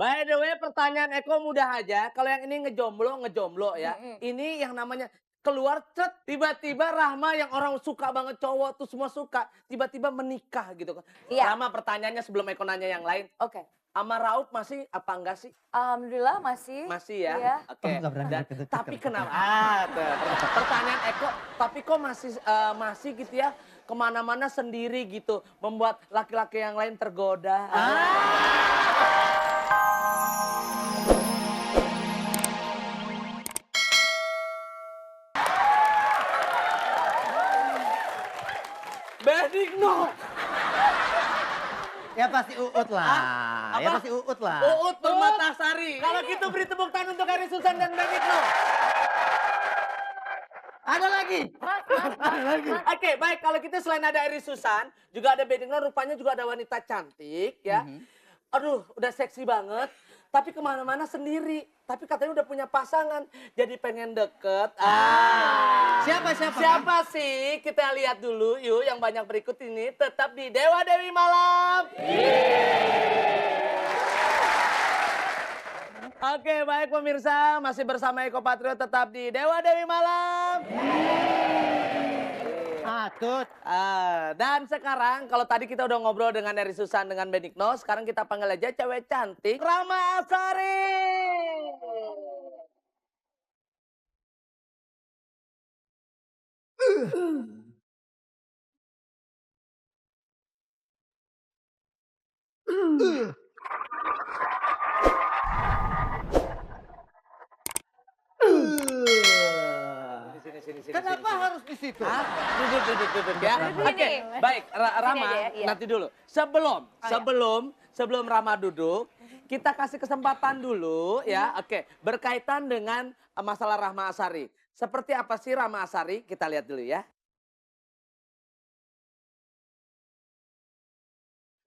By the way, pertanyaan Eko mudah aja. Kalau yang ini ngejomblo ya. Ini yang namanya keluar cet, tiba-tiba Rahma yang orang suka banget cowok tuh semua suka, tiba-tiba menikah gitu kan. Iya. Rahma pertanyaannya sebelum Eko nanya yang lain. Oke. Sama Rauf masih apa enggak sih? Alhamdulillah masih. Masih ya? Iya. Oke. Oh, nggak berani Dan, deket-deket tapi kalau kenapa? Pertanyaan Eko, tapi kok masih gitu ya kemana-mana sendiri gitu, membuat laki-laki yang lain tergoda. Benigno. Ya pasti Uut lah. Apa? Ya pasti Uut lah. Uut Permatasari. Kalau gitu beri tepuk tangan untuk Eri Susan dan Benigno. Ada lagi. Ada lagi. Oke, baik. Kalau kita selain ada Eri Susan, juga ada Benigno, rupanya juga ada wanita cantik ya. Aduh, udah seksi banget. Tapi kemana-mana sendiri. Tapi katanya udah punya pasangan. Jadi pengen deket. Siapa? Siapa sih? Kita lihat dulu yuk yang banyak berikut ini. Tetap di Dewa Dewi Malam. Oke, baik pemirsa. Masih bersama Eko Patrio tetap di Dewa Dewi Malam. Tut. Dan sekarang kalau tadi kita udah ngobrol dengan Eri Susan dengan Benigno, sekarang kita panggil aja cewek cantik Rahma Azhari. Sini. Kenapa harus di situ? Duduk ya. Oke, baik Rama, aja ya, iya. nanti dulu. Sebelum Rama duduk, kita kasih kesempatan dulu ya. Oke, berkaitan dengan masalah Rahma Azhari. Seperti apa sih Rahma Azhari? Kita lihat dulu ya.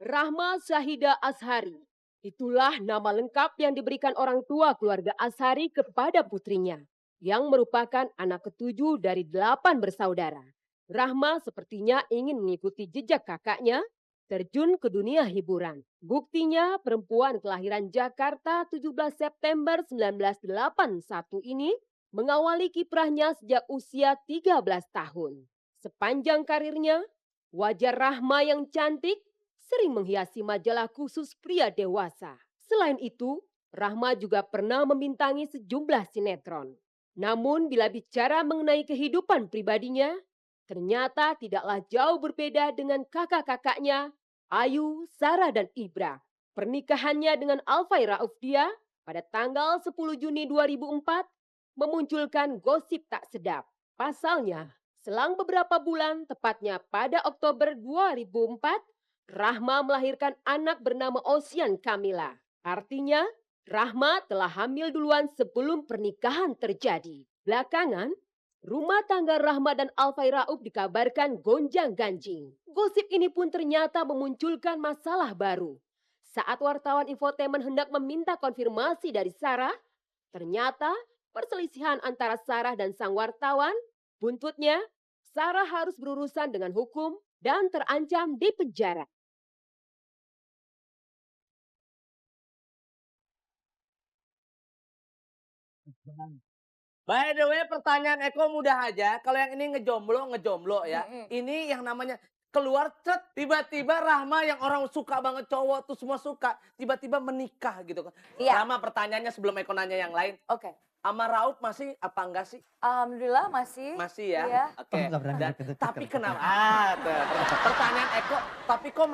Rahma Syahida Azhari. Itulah nama lengkap yang diberikan orang tua keluarga Azhari kepada putrinya, yang merupakan anak ketujuh dari 8 bersaudara. Rahma sepertinya ingin mengikuti jejak kakaknya, terjun ke dunia hiburan. Buktinya perempuan kelahiran Jakarta 17 September 1981 ini mengawali kiprahnya sejak usia 13 tahun. Sepanjang karirnya, wajah Rahma yang cantik sering menghiasi majalah khusus pria dewasa. Selain itu, Rahma juga pernah membintangi sejumlah sinetron. Namun bila bicara mengenai kehidupan pribadinya, ternyata tidaklah jauh berbeda dengan kakak-kakaknya, Ayu, Sarah, dan Ibra. Pernikahannya dengan Alfay Raufdia pada tanggal 10 Juni 2004 memunculkan gosip tak sedap. Pasalnya, selang beberapa bulan, tepatnya pada Oktober 2004, Rahma melahirkan anak bernama Ocean Camilla. Artinya, Rahma telah hamil duluan sebelum pernikahan terjadi. Belakangan, rumah tangga Rahma dan Alfay Rauf dikabarkan gonjang-ganjing. Gosip ini pun ternyata memunculkan masalah baru. Saat wartawan infotainment hendak meminta konfirmasi dari Sarah, ternyata perselisihan antara Sarah dan sang wartawan, buntutnya Sarah harus berurusan dengan hukum dan terancam di penjara. By the way, pertanyaan Eko mudah aja. Kalau yang ini ngejomblo ya. Ini yang namanya keluar cet, tiba-tiba Rahma yang orang suka banget cowok tuh semua suka, tiba-tiba menikah gitu kan. Iya. Rahma pertanyaannya sebelum Eko nanya yang lain. Oke. Sama Rauf masih apa enggak sih? Alhamdulillah masih. Masih ya? Iya. Oke. Oh, nggak berani Dan, deket-deket tapi kalau kenapa? Pertanyaan Eko, tapi kok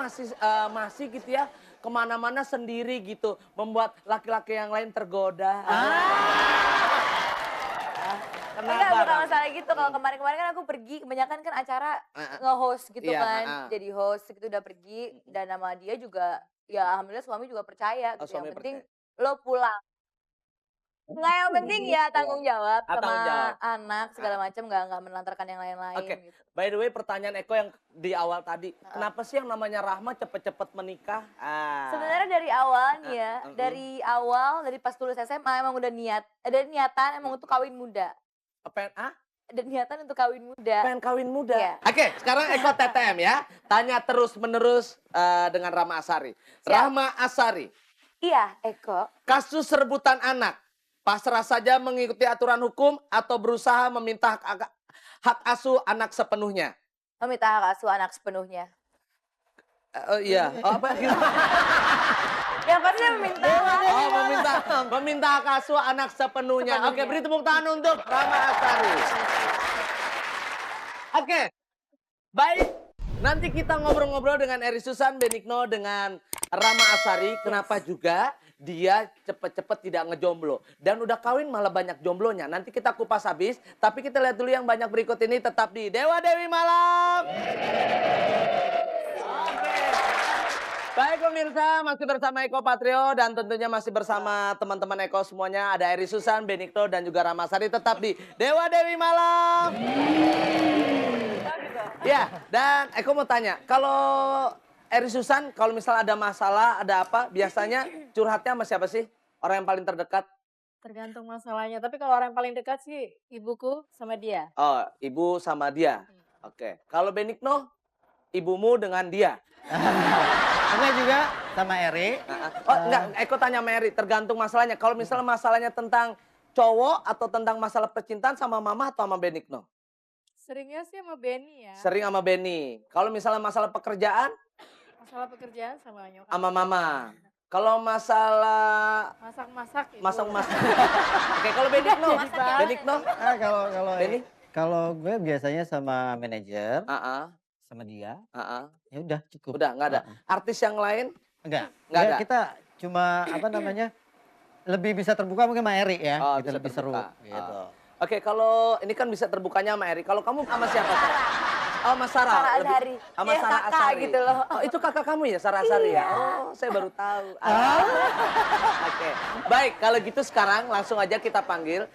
masih gitu ya kemana-mana sendiri gitu, membuat laki-laki yang lain tergoda. Enggak, bukan Ram? masalah gitu. Kalau kemarin-kemarin kan aku pergi, kebanyakan kan acara nge-host gitu Iya, kan. Jadi host gitu udah pergi. Dan nama dia juga, ya alhamdulillah suami juga percaya Oh, gitu. suami Yang penting percaya. lo pulang. Enggak, yang penting ya tanggung jawab Ah, sama tanggung jawab. anak segala macam, nggak menelantarkan yang lain-lain Oke, gitu. by the way pertanyaan Eko yang di awal tadi, kenapa sih yang namanya Rahma cepet-cepet menikah? Sebenarnya dari awal nih ya, dari pas lulus SMA emang udah ada niatan emang untuk kawin muda. Ada niatan untuk kawin muda. Pengen kawin muda. Iya. Oke, sekarang Eko TTM ya. Tanya terus menerus dengan Rahma Azhari. Siap. Rahma Azhari, Iya, Eko. Kasus rebutan anak. Pasrah saja mengikuti aturan hukum atau berusaha meminta hak asuh anak sepenuhnya. Meminta hak asuh anak sepenuhnya. Iya. Oh, apa? Yang pasti meminta hak. Oh, meminta hak asuh anak sepenuhnya. Oke, beri tepuk tangan untuk Rama Asari. Oke. Baik. Nanti kita ngobrol-ngobrol dengan Eri Susan, Benigno, dengan Rama Asari. Kenapa juga dia cepet-cepet tidak ngejomblo. Dan udah kawin malah banyak jomblonya. Nanti kita kupas habis. Tapi kita lihat dulu yang banyak berikut ini tetap di Dewa Dewi Malam. Baik pemirsa, masih bersama Eko Patrio dan tentunya masih bersama teman-teman Eko semuanya. Ada Eri Susan, Benigno, dan juga Rama Asari tetap di Dewa Dewi Malam. Ya, dan Eko mau tanya, kalau Eri Susan, kalau misal ada masalah, ada apa, biasanya curhatnya sama siapa sih? Orang yang paling terdekat? Tergantung masalahnya, tapi kalau orang yang paling dekat sih ibuku sama dia. Oh, ibu sama dia. Oke. Kalau Benigno, ibumu dengan dia. Enggak juga sama Eri. Oh, enggak, Eko tanya sama Eri, tergantung masalahnya. Kalau misalnya masalahnya tentang cowok atau tentang masalah percintaan sama mama atau sama Benigno? Seringnya sih sama Benny ya. Sering sama Benny. Kalau misalnya masalah pekerjaan, Masalah pekerjaan sama nyokap. sama mama. Kalau masalah Masak-masak itu. masak-masak. Oke, kalau Benigno, Benigno, Kalau Benny? kalau gue biasanya sama manajer, sama dia. Ya udah cukup. Udah nggak ada. Artis yang lain? Enggak. Nggak Ya, ada. kita cuma apa namanya? Lebih bisa terbuka mungkin sama Eri ya. Oh, kita bisa lebih seru terbuka. gitu. Oke, kalau ini kan bisa terbukanya sama Eri. Kalau kamu sama siapa? Sarah. Oh, sama Sarah. Sarah Lebih- Azhari. Sama Ya, Sarah kakak Asari. gitu loh. Oh, itu kakak kamu ya, Sarah Asari ya? Oh, saya baru tahu. Oke. Baik, kalau gitu sekarang langsung aja kita panggil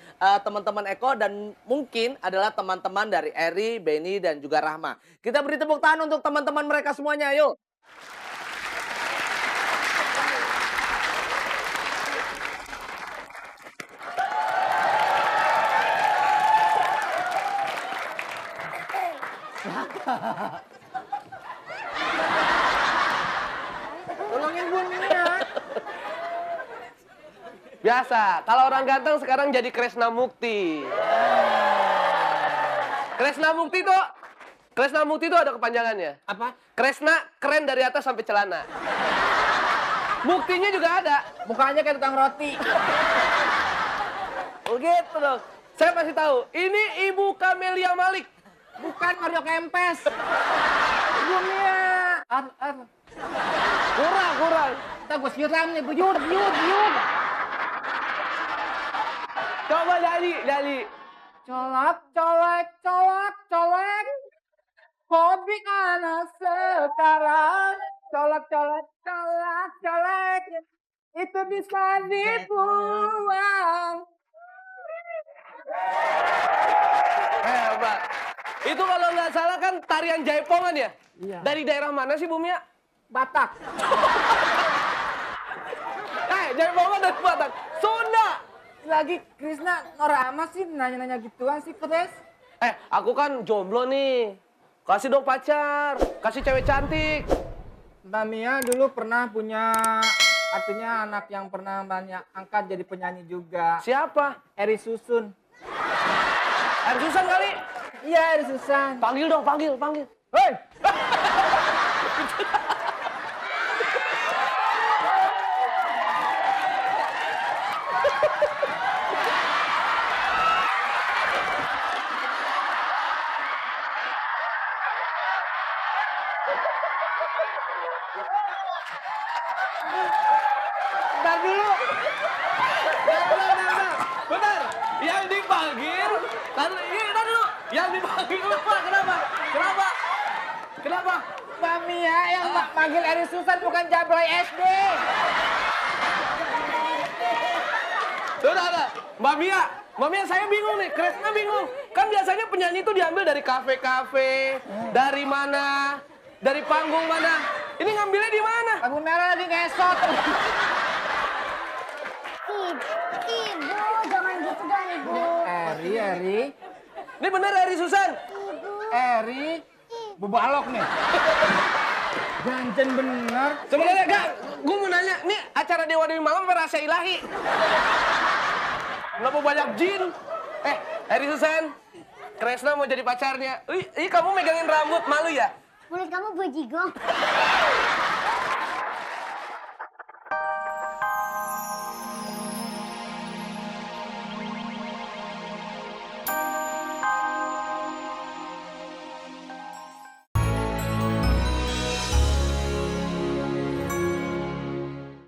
teman-teman Eko dan mungkin adalah teman-teman dari Eri, Benny, dan juga Rahma. Kita beri tepuk tangan untuk teman-teman mereka semuanya, yuk. Tolongin Bunia. Biasa, kalau orang ganteng sekarang jadi Kresna Mukti. Kresna Mukti itu ada kepanjangannya. Apa? Kresna keren dari atas sampai celana. Muktinya juga ada. Mukanya kayak tukang roti. Begitu dong. Saya pasti tahu. Ini Ibu Camelia Malik. Bukan Mario Kempes. Bunia. Kurang. Kita gue siram nih, buyur. Coba Dali. Colek. Hobi anak sekarang. Colek. Itu bisa dibuang. Hebat. Itu kalau nggak salah kan tarian jaipongan ya? Iya. Dari daerah mana sih Bu Mia? Batak. Jaipongan dari Batak. Sunda. Lagi Krisna Norama sih nanya-nanya gituan sih, Kres. Aku kan jomblo nih. Kasih dong pacar, kasih cewek cantik. Mbak Mia dulu pernah punya artinya anak yang pernah banyak angkat jadi penyanyi juga. Siapa? Eri Susun. Air Susan kali. Iya, Eri Susan. Panggil dong, panggil. Hei! Bentar dulu. Benar. Yang dipanggil. Bentar dulu. Yang dipanggil lupa. Kenapa? Mbak Mia yang panggil Eri Susan bukan Jabroy SD. Udah. Mbak Mia saya bingung nih. Kresna bingung. Kan biasanya penyanyi itu diambil dari kafe-kafe. Dari mana? Dari panggung mana? Ini ngambilnya di mana? Lampu merah lagi ngesot. Ibu, jangan gitu dong ibu. Eri. Ini bener Eri Susan? Eri. Bu balok nih. Jangan Jen bener. Sebenarnya enggak, gue mau nanya, ini acara Dewa Dewi Malam apa Rasa Ilahi? Kenapa banyak jin? Eri Susan, Kresna mau jadi pacarnya. Ih, kamu megangin rambut, malu ya? Mulut kamu bejigong.